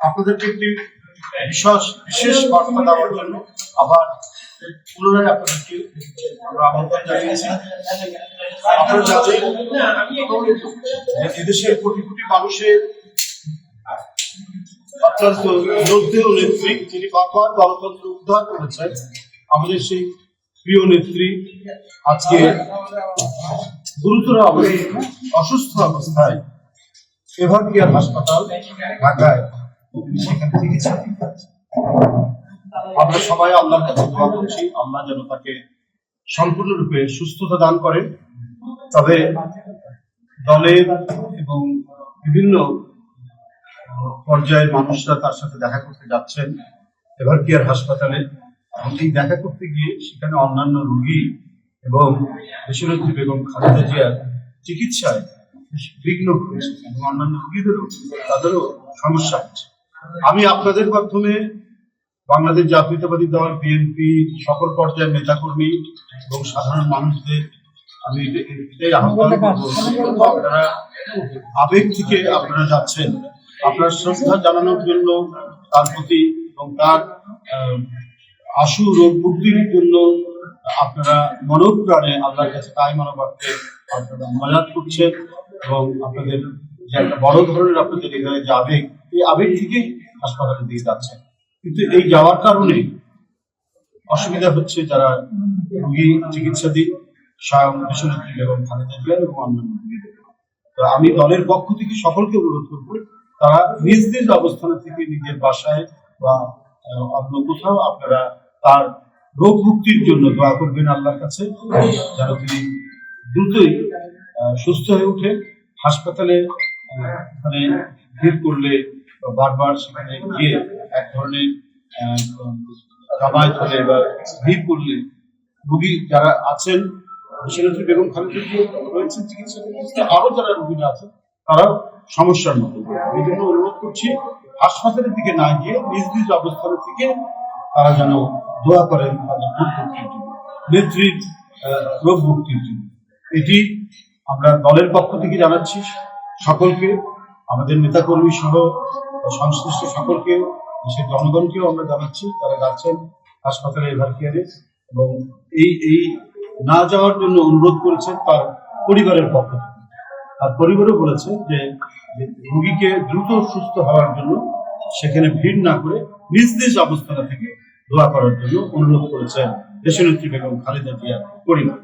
আপনাদেরকে একটি বিশেষ বার্তা দেওয়ার জন্য আবার পুনরায় আপনাদেরকে আমরা আমন্ত্রণ জানিয়েছি। আপনারা জানেন এদেশের কোটি কোটি মানুষের অত্যন্ত শ্রদ্ধেয় নেত্রী, যিনি বারবার গণতন্ত্র উদ্ধার করেছেন, আমাদের সেই প্রিয় নেত্রী আজকে গুরুতর অসুস্থ অবস্থায় এভার কেয়ার হাসপাতাল ঢাকায় সেখানে চিকিৎসা দিতে। আমরা সবাই আল্লাহর কাছে দোয়া করছি আল্লাহ যেন তাকে সম্পূর্ণরূপে সুস্থতা দান করেন। তবে দলের এবং বিভিন্ন পর্যায়ের মানুষরা তার সাথে দেখা করতে যাচ্ছেন এভার কেয়ার হাসপাতালে। এই দেখা করতে গিয়ে সেখানে অন্যান্য রোগী এবং দেশনেত্রী বেগম খালেদা জিয়ার চিকিৎসায় বিঘ্ন হয়েছে এবং অন্যান্য রোগীদেরও তাদেরও সমস্যা হচ্ছে। আমি আপনাদের মাধ্যমে বাংলাদেশ জাতীয়তাবাদী দল বিএনপি সকল পর্যায়ের নেতাকর্মী এবং সাধারণ মানুষদের আমি এটাই আহ্বান করব, আপনারা আবেগ থেকে আপনারা যাচ্ছেন, আপনার শ্রদ্ধা জানানোর জন্য তার প্রতি এবং তার আশু রোগ মুক্তির জন্য আপনারা মনোপ্রাণে আল্লাহর কাছে তাই মানবার্থে আপনারা মোনাজাত করছেন এবং আপনাদের যে একটা বড় ধরনের আপনাদের হৃদয়ে যে আবেগ, এই আবেগ থেকেই হাসপাতালে দিয়ে যাচ্ছেন। কিন্তু এই যাওয়ার কারণে অসুবিধা হচ্ছে যারা রোগী চিকিৎসা দিন, স্বয়ং দেশনেত্রী বেগম খালেদা জিয়া এবং অন্যান্য রোগীদের। তো আমি দলের পক্ষ থেকে সকলকে অনুরোধ করব, তারা নিজ নিজ অবস্থান থেকে নিজের বাসায় বা অন্য কোথাও আপনারা তার রোগ মুক্তির জন্য দোয়া করবেন আল্লাহর কাছে, যেন তিনি দ্রুতই সুস্থ হয়ে উঠে। হাসপাতালে মানে ভিড় করলে বারবার সেখানে গিয়ে এক ধরনের জামায়াত হলে বা ভিড় করলে রোগী যারা আছেন, দেশনেত্রী বেগম খালেদা জিয়া রয়েছেন চিকিৎসা করতে, আরো যারা রোগীরা আছেন তারাও সমস্যার মধ্যে। এই জন্য অনুরোধ করছি হাসপাতালের দিকে না গিয়ে নিজ নিজ অবস্থান থেকে তারা যেন দোয়া করেন তাদের রোগ মুক্তির জন্য, নেত্রীর রোগ মুক্তির জন্য। এটি আমরা দলের পক্ষ থেকে জানাচ্ছি সকলকে, আমাদের নেতাকর্মী সহ সংশ্লিষ্ট সকলকে, দেশের জনগণকেও আমরা জানাচ্ছি তারা যাচ্ছেন হাসপাতালে এভার কেয়ারে এবং এই না যাওয়ার জন্য অনুরোধ করেছেন তার পরিবারের পক্ষ থেকে। তার পরিবারও বলেছে যে রোগীকে দ্রুত সুস্থ হওয়ার জন্য সেখানে ভিড় না করে নিজ নিজ অবস্থান থেকে দোয়া করার জন্য অনুরোধ করেছেন দেশনেত্রী বেগম খালেদা জিয়ার পরিবার।